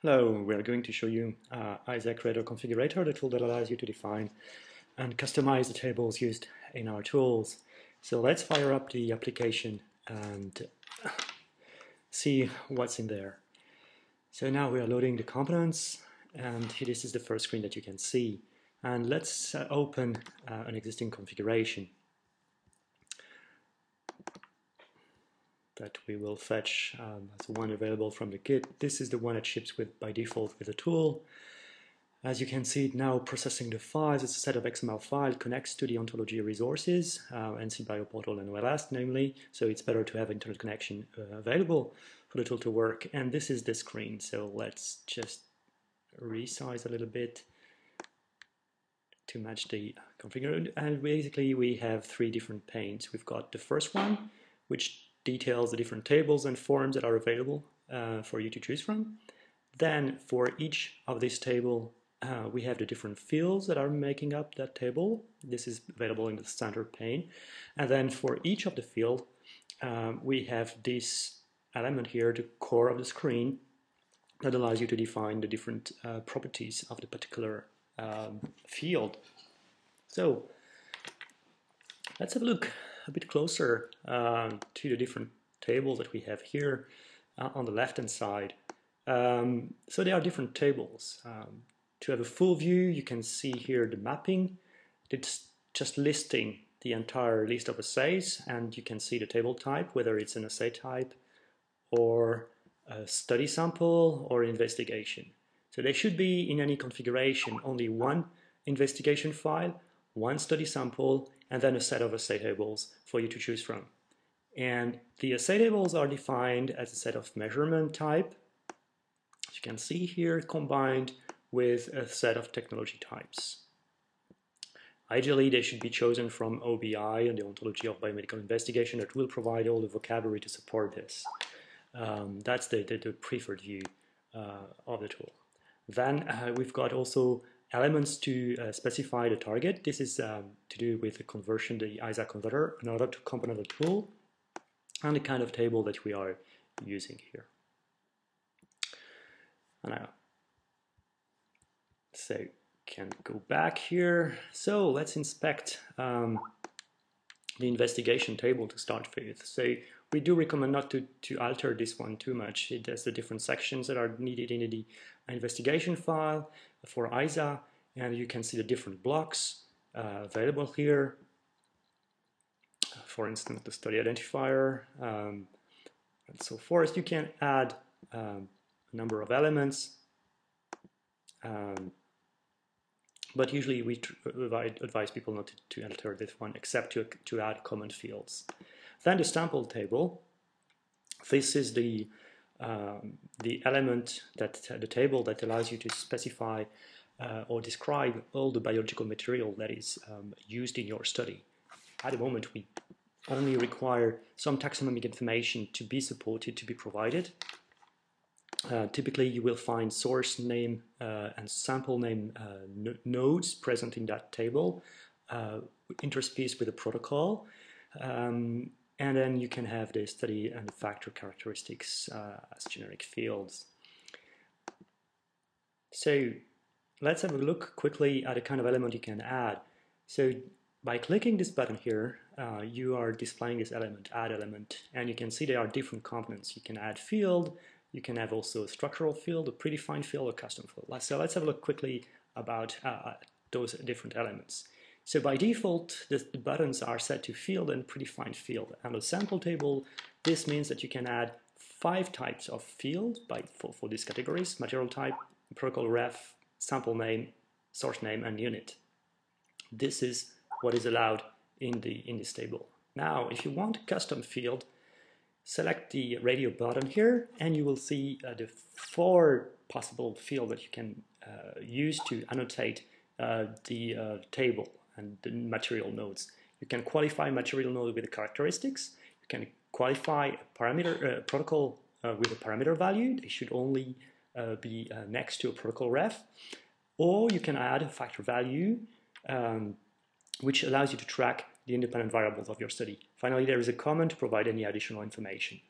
Hello, we are going to show you ISAConfigurator, the tool that allows you to define and customize the tables used in our tools. So let's fire up the application and see what's in there. So now we are loading the components, and this is the first screen that you can see. And let's open an existing configuration that we will fetch as one available from the kit. This is the one that ships by default with the tool. As you can see, it now processing the files. It's a set of XML files, connects to the ontology resources, NC Bioportal and OLS namely, so it's better to have internet connection available for the tool to work. And this is the screen, so let's just resize a little bit to match the configurator. And basically we have three different panes. We've got the first one, which details the different tables and forms that are available for you to choose from. Then for each of this table we have the different fields that are making up that table. This is available in the center pane. And then for each of the field we have this element here, the core of the screen, that allows you to define the different properties of the particular field. So let's have a look a bit closer to the different tables that we have here on the left hand side. So there are different tables. To have a full view, you can see here the mapping. It's just listing the entire list of assays, and you can see the table type, whether it's an assay type or a study sample or investigation. So there should be in any configuration only one investigation file, one study sample, and then a set of assay tables for you to choose from. And the assay tables are defined as a set of measurement type, as you can see here, combined with a set of technology types. Ideally, they should be chosen from OBI and the ontology of biomedical investigation that will provide all the vocabulary to support this. That's the preferred view of the tool. Then we've got also elements to specify the target. This is to do with the conversion, the ISAconfigurator, another component of the tool, and the kind of table that we are using here. And now, so can go back here. So let's inspect the investigation table to start with. So we do recommend not to alter this one too much. It has the different sections that are needed in the investigation file for ISA, and you can see the different blocks available here. For instance, the study identifier and so forth. You can add a number of elements, but usually we advise people not to alter this one except to add comment fields. Then the sample table. This is the element the table that allows you to specify or describe all the biological material that is used in your study. At the moment, we only require some taxonomic information to be supported, to be provided. Typically, you will find source name and sample name nodes present in that table, interspaced with a protocol, and then you can have the study and the factor characteristics as generic fields. So let's have a look quickly at the kind of element you can add. So by clicking this button here, you are displaying this element, add element, and you can see there are different components. You can add field. You can have also a structural field, a predefined field, or custom field. So let's have a look quickly about those different elements. So by default, the buttons are set to field and predefined field. And the sample table, this means that you can add 5 types of field for these categories: material type, protocol ref, sample name, source name, and unit. This is what is allowed in this table. Now, if you want a custom field, select the radio button here, and you will see the 4 possible fields that you can use to annotate the table and the material nodes. You can qualify material node with the characteristics. You can qualify a parameter protocol with a parameter value. They should only be next to a protocol ref. Or you can add a factor value, which allows you to track the independent variables of your study. Finally, there is a comment to provide any additional information.